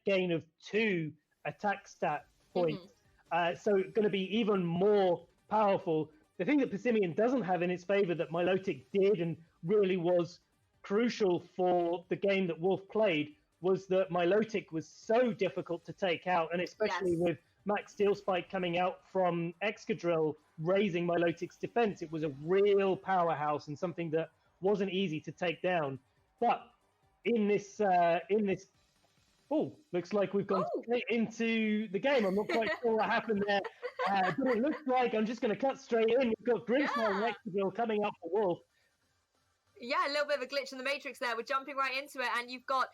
gain of 2 attack stat points. So going to be even more powerful. The thing that Persimmon doesn't have in its favor that Milotic did and really was crucial for the game that Wolfe played was that Milotic was so difficult to take out, and especially with Max Steel Spike coming out from Excadrill raising Milotic's defense, it was a real powerhouse and something that wasn't easy to take down. But in this looks like we've gone straight into the game. I'm not quite sure what happened there, but it looks like I'm just going to cut straight in. We've got Grimmsnarl and Excadrill coming up for Wolfe. Yeah, a little bit of a glitch in the Matrix there. We're jumping right into it, and you've got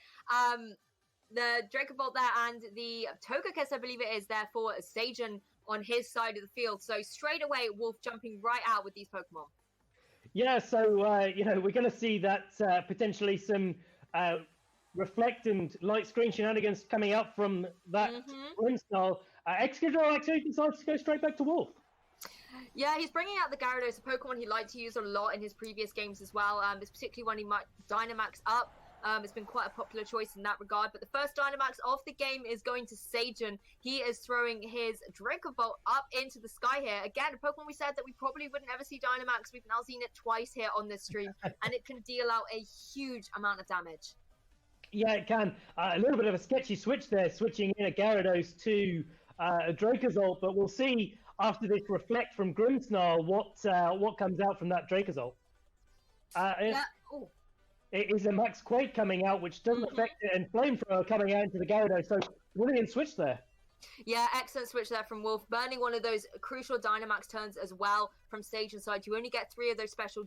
the Dracobolt there and the Togekiss, I believe it is, there for Sejun on his side of the field. So straight away, Wolfe jumping right out with these Pokemon. Yeah, so we're going to see that potentially some Reflect and Light Screen shenanigans coming out from that Grimmsnarl. Excadrill actually decides to go straight back to Wolfe. Yeah, he's bringing out the Gyarados, a Pokemon he liked to use a lot in his previous games as well. It's particularly when he might Dynamax up. It's been quite a popular choice in that regard. But the first Dynamax of the game is going to Sejun. He is throwing his Dracobolt up into the sky here. Again, a Pokemon we said that we probably wouldn't ever see Dynamax. We've now seen it twice here on this stream. And it can deal out a huge amount of damage. Yeah, it can. A little bit of a sketchy switch there, switching in a Gyarados to a Dracozolt. But we'll see after this Reflect from Grimmsnarl what comes out from that Dracozolt. It is a Max Quake coming out, which doesn't affect it, and Flamethrower coming out into the Gyarados. So brilliant switch there. Yeah, excellent switch there from Wolfe. Burning one of those crucial Dynamax turns as well from Sejun's side. You only get 3 of those special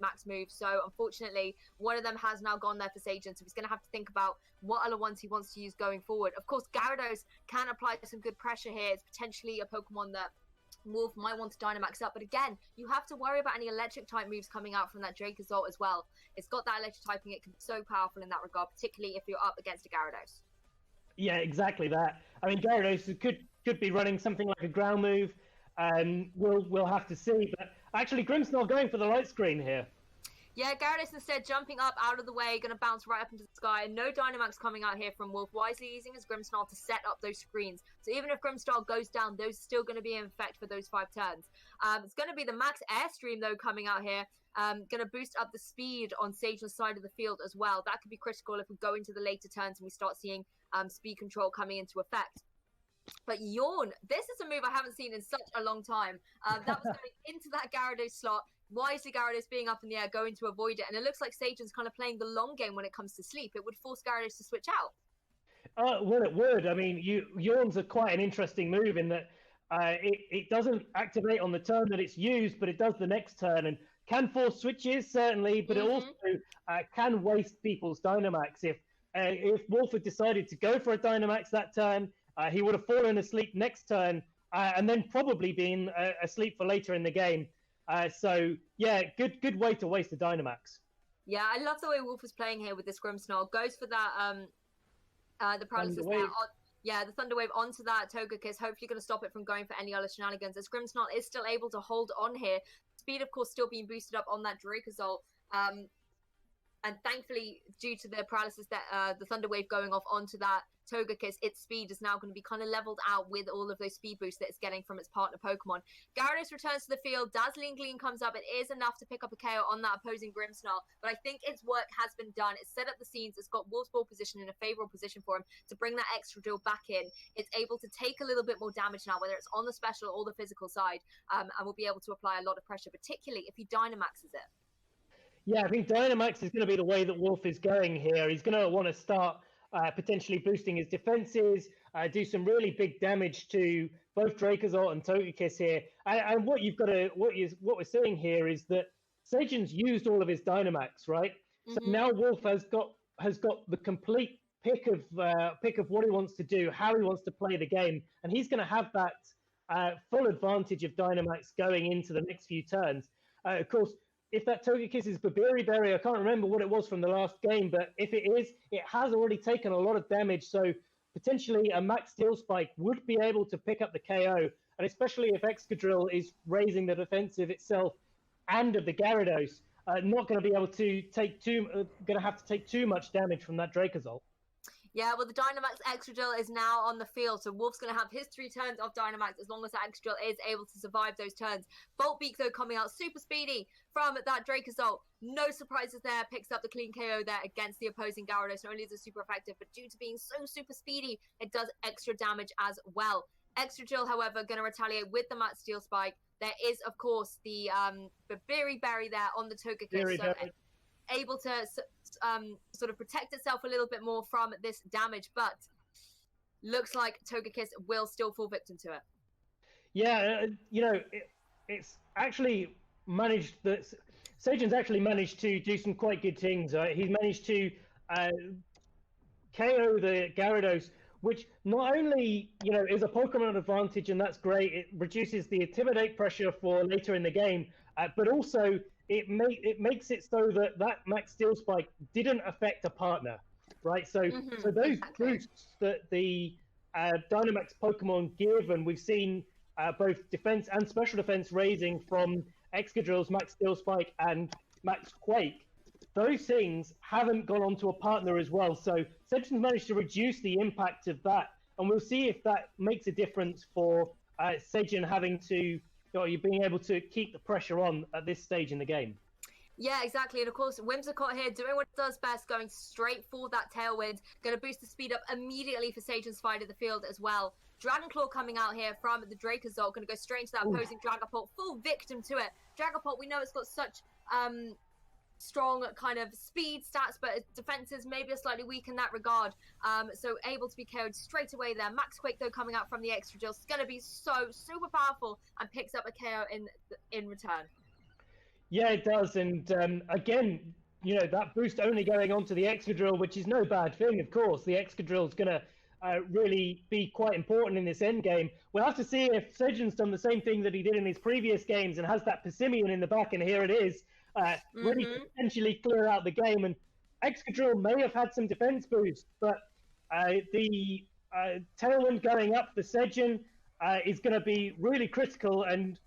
max moves. So unfortunately, one of them has now gone there for Sejun. So he's going to have to think about what other ones he wants to use going forward. Of course, Gyarados can apply some good pressure here. It's potentially a Pokemon that Wolfe might want to Dynamax up, but again, you have to worry about any electric type moves coming out from that Dracozolt as well. It's got that electric typing, it can be so powerful in that regard, particularly if you're up against a Gyarados. Yeah, exactly that. I mean, Gyarados could be running something like a ground move, and we'll have to see. But actually, Grimmsnarl going for the light screen here. Yeah, Gyarados instead jumping up out of the way, going to bounce right up into the sky. And no Dynamax coming out here from Wolfe, wisely using his Grimmsnarl to set up those screens. So even if Grimmsnarl goes down, those are still going to be in effect for those 5 turns. It's going to be the Max Airstream, though, coming out here. Going to boost up the speed on Sejun's side of the field as well. That could be critical if we go into the later turns and we start seeing speed control coming into effect. But Yawn, this is a move I haven't seen in such a long time. That was going into that Gyarados slot. Wisely, Gyarados being up in the air, going to avoid it. And it looks like Sejun's kind of playing the long game when it comes to sleep. It would force Gyarados to switch out. Well, it would. I mean, Yawn's are quite an interesting move in that it doesn't activate on the turn that it's used, but it does the next turn and can force switches, certainly, but it also can waste people's Dynamax. If Wolfe had decided to go for a Dynamax that turn, he would have fallen asleep next turn and then probably been asleep for later in the game. So, yeah, good way to waste a Dynamax. Yeah, I love the way Wolfe is playing here with this Grimmsnarl. Goes for that, the paralysis there. The Thunder Wave onto that Togekiss, hopefully going to stop it from going for any other shenanigans, as Grimmsnarl is still able to hold on here. Speed, of course, still being boosted up on that Dracozolt. And thankfully, due to the paralysis, that the Thunder Wave going off onto that Togekiss, its speed is now going to be kind of leveled out with all of those speed boosts that it's getting from its partner Pokemon. Gyarados returns to the field. Dazzling Gleam comes up. It is enough to pick up a KO on that opposing Grimmsnarl, but I think its work has been done. It's set up the scenes. It's got Wolfe's ball position in a favorable position for him to bring that extra drill back in. It's able to take a little bit more damage now, whether it's on the special or the physical side, and will be able to apply a lot of pressure, particularly if he Dynamaxes it. Yeah, I think Dynamax is going to be the way that Wolfe is going here. He's going to want to start potentially boosting his defenses, do some really big damage to both Dracozolt and Togekiss here. And what we're seeing here is that Sejun's used all of his Dynamax, right? So now Wolfe has got the complete pick of what he wants to do, how he wants to play the game, and he's going to have that full advantage of Dynamax going into the next few turns. Of course, if that Togekiss is Babiri Berry, I can't remember what it was from the last game, but if it is, it has already taken a lot of damage, so potentially a Max Steel Spike would be able to pick up the KO, and especially if Excadrill is raising the defensive itself and of the Gyarados, not going to be able to take going to have to take too much damage from that Dracozolt. Yeah, well, the Dynamax Extra Drill is now on the field, so Wolf's going to have his 3 turns of Dynamax as long as that Extra Drill is able to survive those turns. Voltbeak, though, coming out super speedy from that Dracozolt. No surprises there, picks up the clean KO there against the opposing Gyarados. Not only is it super effective, but due to being so super speedy, it does extra damage as well. Extra Drill, however, going to retaliate with the Max Steel Spike. There is, of course, the Berry Berry there on the Togekiss. So able to sort of protect itself a little bit more from this damage, but looks like Togekiss will still fall victim to it. Yeah, it's actually managed that Sejun's actually managed to do some quite good things. He's managed to KO the Gyarados, which not only is a Pokemon advantage, and that's great. It reduces the Intimidate pressure for later in the game, but also it makes it so that Max Steel Spike didn't affect a partner, right? So those boosts that the Dynamax Pokemon give, and we've seen both defense and special defense raising from Excadrill's Max Steel Spike and Max Quake, those things haven't gone on to a partner as well. So Sejun's managed to reduce the impact of that, and we'll see if that makes a difference for Sejun having to, you being able to keep the pressure on at this stage in the game. Yeah, exactly. And of course, Whimsicott here doing what it does best, going straight for that Tailwind. Going to boost the speed up immediately for Sejun's fight of the field as well. Dragon Claw coming out here from the Dracozolt. Going to go straight into that opposing Dragapult. Full victim to it. Dragapult, we know it's got such strong kind of speed stats, but its defenses maybe are slightly weak in that regard. So able to be KO'd straight away there. Max Quake, though, coming out from the Extra Drill, is going to be so super powerful and picks up a KO in return. Yeah, it does. And again, that boost only going on to the Excadrill, which is no bad thing, of course. The Excadrill is going to really be quite important in this end game. We'll have to see if Sejun's done the same thing that he did in his previous games and has that Persimmon in the back, and here it is, really potentially clear out the game. And Excadrill may have had some defense boost, but the Tailwind going up for Sejun is going to be really critical, and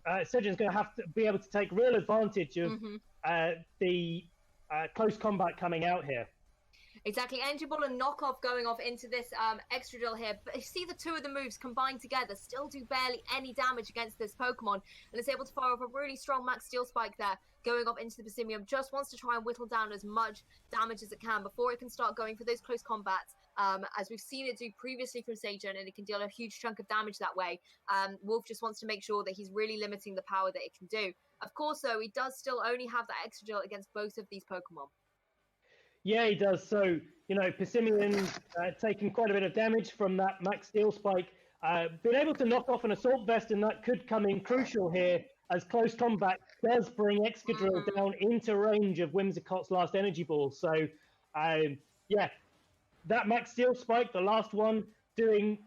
Sejun's going to have to be able to take real advantage of the close combat coming out here. Exactly. Energy Ball and Knockoff going off into this Extra Drill here. But you see the two of the moves combined together still do barely any damage against this Pokemon. And it's able to fire off a really strong Max Steel Spike there, going off into the Persimmon. Just wants to try and whittle down as much damage as it can before it can start going for those close combats. As we've seen it do previously from Sejun, and it can deal a huge chunk of damage that way. Wolf just wants to make sure that he's really limiting the power that it can do. Of course, though, he does still only have that Extra Drill against both of these Pokemon. Yeah, he does. So, Persimmon taking quite a bit of damage from that Max Steel Spike. Been able to knock off an Assault Vest, and that could come in crucial here, as close combat does bring Excadrill down into range of Whimsicott's last Energy Ball. So, yeah, that Max Steel Spike, the last one, doing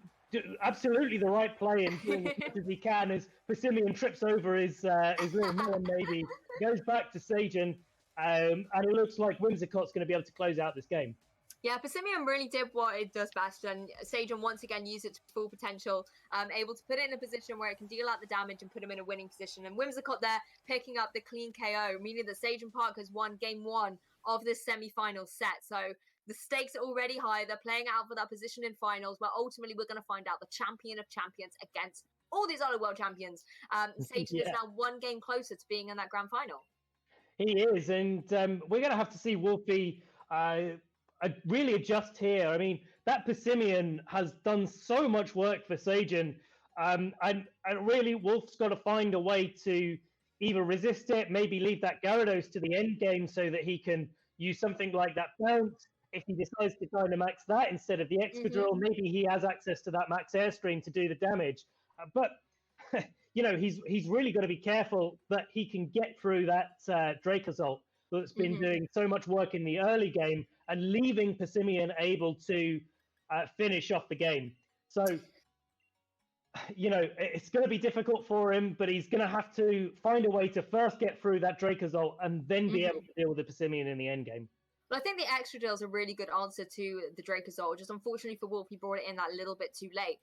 absolutely the right play and doing as much as he can, as Persimmon trips over his little melon, maybe goes back to Sejun. And it looks like Whimsicott's going to be able to close out this game. Yeah, Persimmon really did what it does best, and Sejun once again used it to full potential, able to put it in a position where it can deal out the damage and put him in a winning position. And Whimsicott there picking up the clean KO, meaning that Sejun Park has won game 1 of this semi-final set. So the stakes are already high. They're playing out for that position in finals, where ultimately we're going to find out the champion of champions against all these other world champions. Sejun is now 1 game closer to being in that grand final. He is, and we're going to have to see Wolfie really adjust here. I mean, that Persimmon has done so much work for Sejun, and really Wolf's got to find a way to either resist it, maybe leave that Gyarados to the end game so that he can use something like that Bounce. If he decides to Dynamax that instead of the Excadrill, maybe he has access to that Max Airstream to do the damage. But he's really got to be careful that he can get through that Dracozolt that's been doing so much work in the early game and leaving Persimmon able to finish off the game. So, it's going to be difficult for him, but he's going to have to find a way to first get through that Dracozolt and then be able to deal with the Persimmon in the end game. But I think the Extra Drill is a really good answer to the Dracozolt. Just unfortunately for Wolf, he brought it in that little bit too late.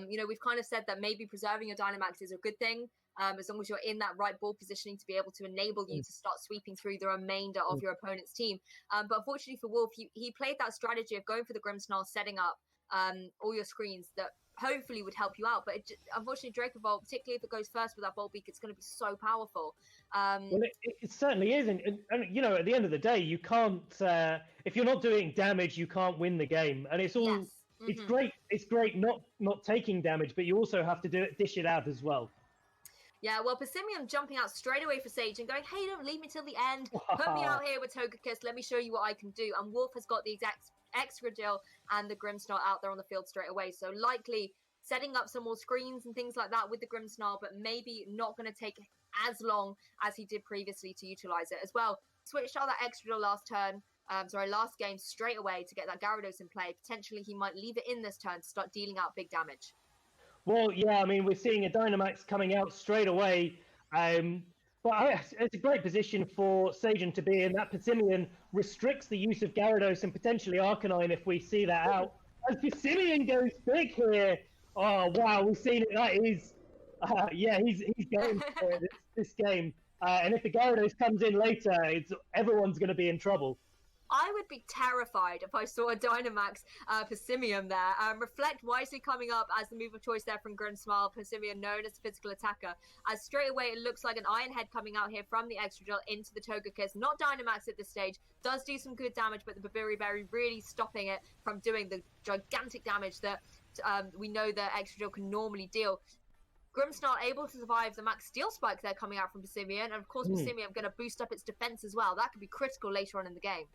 We've kind of said that maybe preserving your Dynamax is a good thing. as long as you're in that right ball positioning to be able to enable you to start sweeping through the remainder of your opponent's team. But unfortunately for Wolfe, he played that strategy of going for the Grimmsnarl, setting up all your screens that hopefully would help you out. But unfortunately, Dracovolt, particularly if it goes first with that Bolt Beak, it's going to be so powerful. Well, it certainly is. And, you know, at the end of the day, you can't, if you're not doing damage, you can't win the game. And it's all, Yes. it's great. It's great not taking damage, but you also have to dish it out as well. Yeah, well, Persimium jumping out straight away for Sage and going, hey, don't leave me till the end. Put me out here with Togekiss. Let me show you what I can do. And Wolfe has got the exact Excadrill and the Grimmsnarl out there on the field straight away. So likely setting up some more screens and things like that with the Grimmsnarl, but maybe not going to take as long as he did previously to utilize it as well. Switched out that Excadrill last game straight away to get that Gyarados in play. Potentially he might leave it in this turn to start dealing out big damage. Well, yeah, I mean, we're seeing a Dynamax coming out straight away. But it's a great position for Sejun to be in. That Persimian restricts the use of Gyarados and potentially Arcanine if we see that out. As Persimian goes big here. Oh, wow, we've seen it. That is, yeah, he's going for it this game. And if the Gyarados comes in later, everyone's going to be in trouble. I would be terrified if I saw a Dynamax Persimian there. Reflect wisely coming up as the move of choice there from Grimmsnarl. Persimian known as a physical attacker. As straight away it looks like an Iron Head coming out here from the Excadrill into the Togekiss. Not Dynamax at this stage. Does do some good damage, but the Berry really stopping it from doing the gigantic damage that we know that Excadrill can normally deal. Grimmsnarl able to survive the max steel spike there coming out from Persimian. And of course Persimian going to boost up its defense as well. That could be critical later on in the game.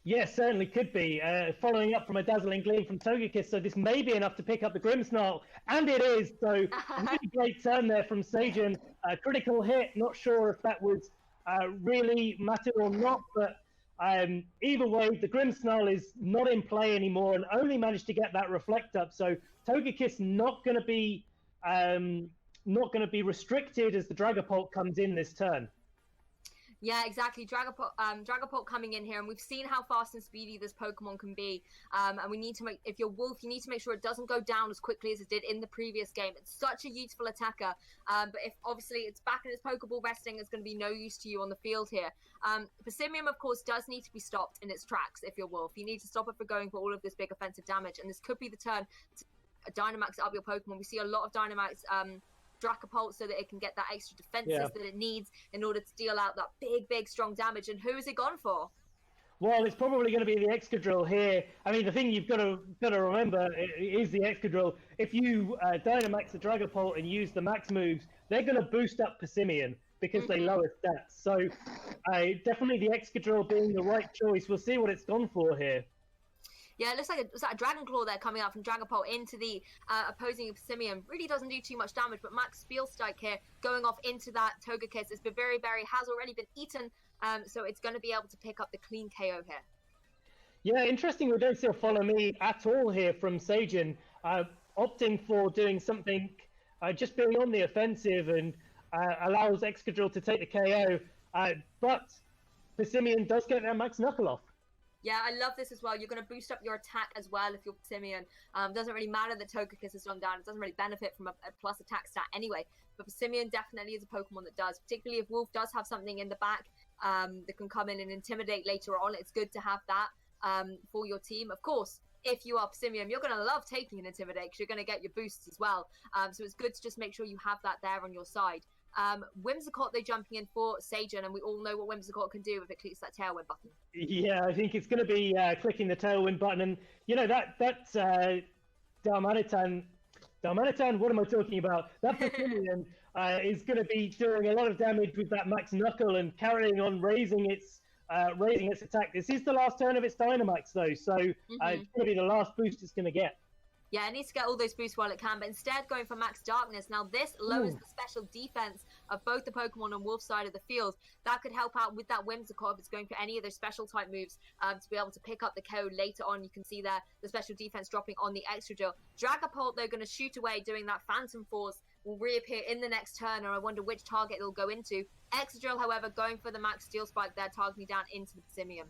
Yeah, certainly could be. Following up from a Dazzling Gleam from Togekiss, so this may be enough to pick up the Grimmsnarl, and it is. So, really great turn there from Sejun. Critical hit, not sure if that was really matter or not, but either way, the Grimmsnarl is not in play anymore and only managed to get that Reflect up. So, Togekiss not going to be restricted as the Dragapult comes in this turn. Yeah, exactly. Dragapult coming in here, and we've seen how fast and speedy this Pokemon can be. And we need to if you're Wolfe, you need to make sure it doesn't go down as quickly as it did in the previous game. It's such a useful attacker, but if obviously it's back in its Pokeball resting, it's going to be no use to you on the field here. Persimium, of course, does need to be stopped in its tracks if you're Wolfe. You need to stop it for going for all of this big offensive damage, and this could be the turn to Dynamax up your Pokemon. We see a lot of Dynamax Dragapult so that it can get that extra defenses that it needs in order to deal out that big, strong damage. And who has it gone for? Well, it's probably going to be the Excadrill here. I mean, the thing you've got to remember is the Excadrill. If you Dynamax the Dragapult and use the max moves, they're going to boost up Persimian because they lower stats. So definitely the Excadrill being the right choice. We'll see what it's gone for here. Yeah, it looks like a Dragon Claw there coming out from Dragapult into the opposing Persimian. Really doesn't do too much damage, but Max Spielsteig here going off into that Togekiss. This Berry has already been eaten, so it's going to be able to pick up the clean KO here. Yeah, interesting. We don't see a follow me at all here from Sejun, opting for doing something, just being on the offensive and allows Excadrill to take the KO. But Persimian does get their Max Knuckle off. Yeah, I love this as well. You're going to boost up your attack as well if you're Persimian. Doesn't really matter that Togekiss is gone down. It doesn't really benefit from a plus attack stat anyway. But Persimian definitely is a Pokemon that does, particularly if Wolfe does have something in the back that can come in and intimidate later on. It's good to have that for your team. Of course, if you are Persimian, you're going to love taking an Intimidate because you're going to get your boosts as well. So it's good to just make sure you have that there on your side. Whimsicott, they're jumping in for Sejun, and we all know what Whimsicott can do if it clicks that Tailwind button. Yeah, I think it's going to be clicking the Tailwind button, and you know that Darmanitan, what am I talking about? That Persimian is going to be doing a lot of damage with that Max Knuckle and carrying on raising its attack. This is the last turn of its Dynamax though, so it's going to be the last boost it's going to get. Yeah, it needs to get all those boosts while it can, but instead going for Max Darkness. Now, this lowers the special defense of both the Pokemon on Wolfe's side of the field. That could help out with that Whimsicott if it's going for any of those special type moves to be able to pick up the KO later on. You can see there the special defense dropping on the Excadrill. Dragapult, they're going to shoot away doing that Phantom Force, will reappear in the next turn, and I wonder which target it'll go into. Excadrill, however, going for the Max Steel Spike there, targeting down into the Persimian.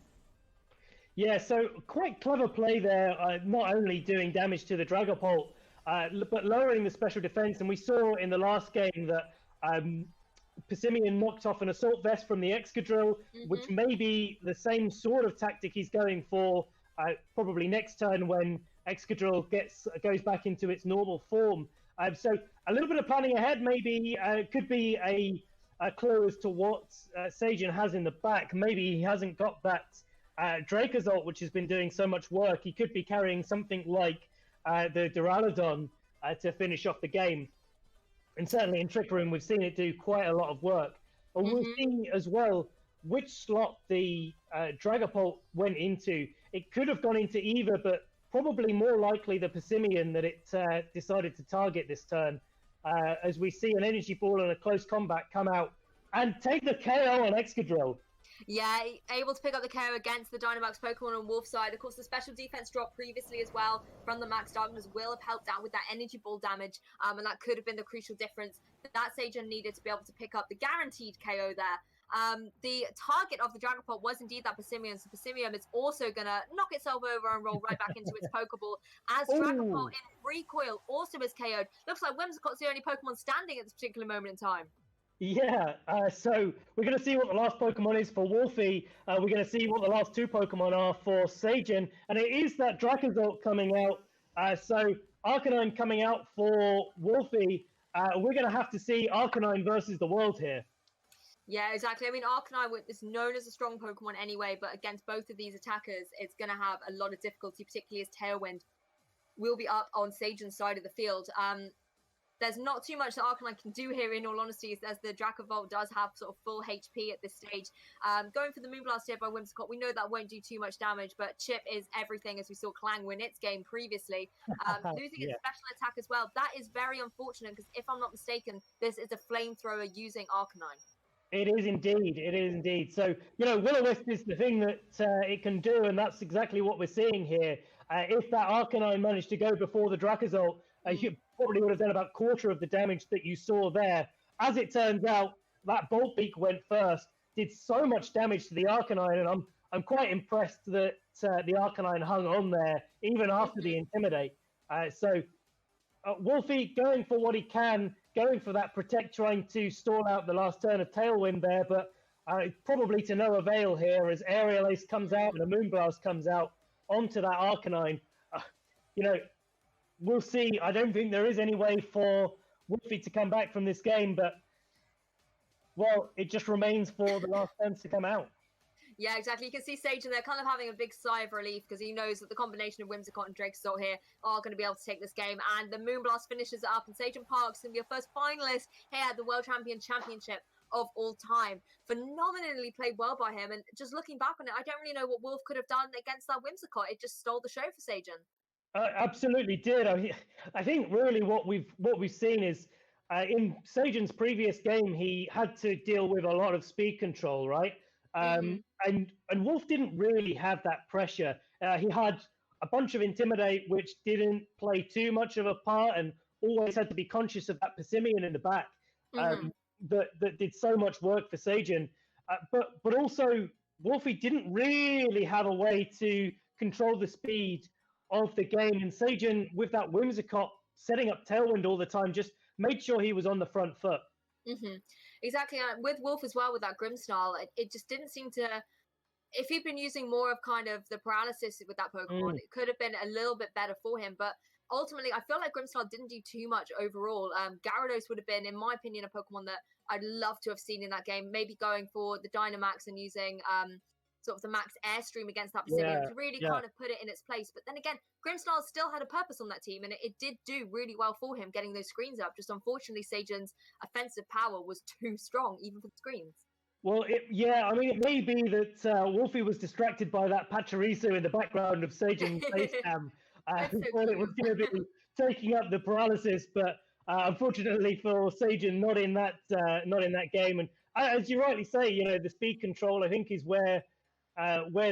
Yeah, so quite clever play there, not only doing damage to the Dragapult, but lowering the special defense. And we saw in the last game that Persimmon knocked off an assault vest from the Excadrill, which may be the same sort of tactic he's going for probably next turn when Excadrill goes back into its normal form. So a little bit of planning ahead maybe could be a clue as to what Sejun has in the back. Maybe he hasn't got that Dracozolt, which has been doing so much work. He could be carrying something like the Duraludon to finish off the game. And certainly in Trick Room, we've seen it do quite a lot of work. But we'll see as well which slot the Dragapult went into. It could have gone into either, but probably more likely the Persimmon that it decided to target this turn. As we see an Energy Ball and a close combat come out and take the KO on Excadrill. Yeah, able to pick up the KO against the Dynamax Pokemon on Wolf's side. Of course, the special defense drop previously as well from the Max Darkness will have helped out with that Energy Ball damage, and that could have been the crucial difference that Sejun needed to be able to pick up the guaranteed KO there. The target of the Dragapult was indeed that Persimmon, so Persimmon is also going to knock itself over and roll right back into its Pokeball as Dragapult in recoil also is KO'd. Looks like Whimsicott's the only Pokemon standing at this particular moment in time. Yeah, so we're going to see what the last Pokemon is for Wolfie. We're going to see what the last two Pokemon are for Sejun. And it is that Dracozolt coming out. So Arcanine coming out for Wolfie. We're going to have to see Arcanine versus the world here. Yeah, exactly. I mean, Arcanine is known as a strong Pokemon anyway, but against both of these attackers, it's going to have a lot of difficulty, particularly as Tailwind will be up on Sejun's side of the field. There's not too much that Arcanine can do here, in all honesty, as the Dracavolt does have sort of full HP at this stage. Going for the Moonblast here by Whimsicott, we know that won't do too much damage, but Chip is everything, as we saw Clang win its game previously. Losing its special attack as well, that is very unfortunate, because if I'm not mistaken, this is a Flamethrower using Arcanine. It is indeed. It is indeed. So, Will-O-Wisp is the thing that it can do, and that's exactly what we're seeing here. If that Arcanine managed to go before the Dracozolt, you probably would have done about a quarter of the damage that you saw there. As it turns out, that Bolt Beak went first, did so much damage to the Arcanine, and I'm quite impressed that the Arcanine hung on there, even after the Intimidate. So Wolfie going for what he can, going for that Protect, trying to stall out the last turn of Tailwind there, but probably to no avail here as Aerial Ace comes out and a Moonblast comes out onto that Arcanine. We'll see. I don't think there is any way for Wolfie to come back from this game, but, well, it just remains for the last turns to come out. Yeah, exactly. You can see Sejun there kind of having a big sigh of relief because he knows that the combination of Whimsicott and Dracozolt here are going to be able to take this game. And the Moonblast finishes it up, and Sejun Park's going to be your first finalist here at the World Championship of all time. Phenomenally played well by him. And just looking back on it, I don't really know what Wolf could have done against that Whimsicott. It just stole the show for Sejun. Absolutely did. I think really what we've seen is in Sejun's previous game, he had to deal with a lot of speed control, right? And Wolf didn't really have that pressure. He had a bunch of Intimidate, which didn't play too much of a part, and always had to be conscious of that Persimmon in the back that did so much work for Sejun. But also, Wolfie didn't really have a way to control the speed of the game, and Sejun, with that Whimsicott setting up Tailwind all the time, just made sure he was on the front foot. Exactly. With Wolf as well, with that Grimmsnarl, it just didn't seem to... If he'd been using more of kind of the paralysis with that Pokemon, it could have been a little bit better for him. But ultimately, I feel like Grimmsnarl didn't do too much overall. Gyarados would have been, in my opinion, a Pokemon that I'd love to have seen in that game. Maybe going for the Dynamax and using sort of the max airstream against that Persimmon to really kind of put it in its place. But then again, Grimmsnarl still had a purpose on that team, and it did do really well for him getting those screens up. Just unfortunately, Sejun's offensive power was too strong, even for the screens. Well, it may be that Wolfie was distracted by that Pachirisu in the background of Sejun's face cam. Thought it was going to be taking up the paralysis, but unfortunately for Sejun, not in that game. And as you rightly say, the speed control, I think, is where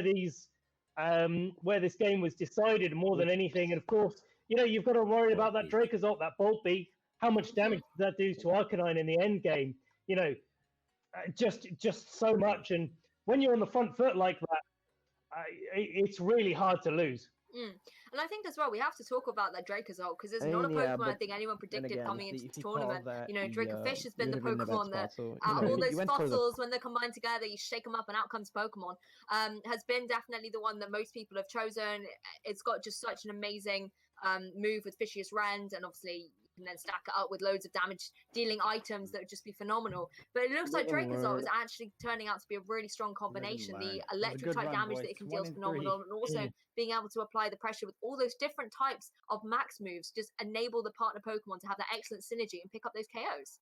this game was decided more than anything. And of course, you've got to worry about that Dracozolt, that Bolt Beak. How much damage does that do to Arcanine in the end game? Just so much. And when you're on the front foot like that, it's really hard to lose. And I think as well, we have to talk about that Dracozolt, because there's I not a mean, yeah, Pokemon I but think anyone then predicted again, coming into if this you call tournament. that, You know, Dracofish has been you'd the have been in a bad Pokemon that, spot. So, out of all you those went for the fossils, when they're combined together, you shake them up and out comes Pokemon. Has been definitely the one that most people have chosen. It's got just such an amazing move with Vicious Rend, and obviously you can then stack it up with loads of damage dealing items that would just be phenomenal. But it looks like Dracozolt is actually turning out to be a really strong combination. The electric type damage that it can deal is phenomenal, and also being able to apply the pressure with all those different types of max moves just enable the partner Pokemon to have that excellent synergy and pick up those KOs.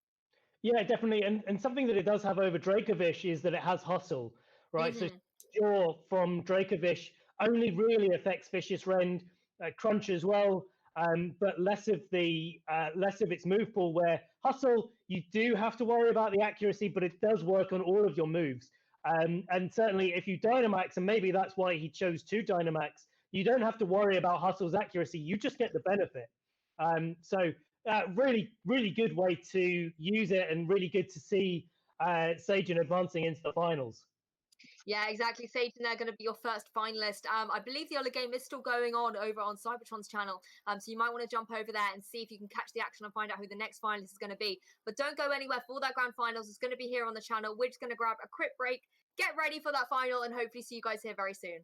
Yeah, definitely. And something that it does have over Dracovish is that it has hustle, right? So Jaw from Dracovish only really affects Vicious Rend, Crunch as well, but less of its move pool. Where hustle, you do have to worry about the accuracy, but it does work on all of your moves. And certainly, if you Dynamax, and maybe that's why he chose to Dynamax, you don't have to worry about hustle's accuracy. You just get the benefit. So really, really good way to use it, and really good to see Sejun advancing into the finals. Yeah, exactly. Sejun, they're going to be your first finalist. I believe the other game is still going on over on Cybertron's channel. So you might want to jump over there and see if you can catch the action and find out who the next finalist is going to be. But don't go anywhere for that grand finals. It's going to be here on the channel. We're just going to grab a quick break, get ready for that final, and hopefully see you guys here very soon.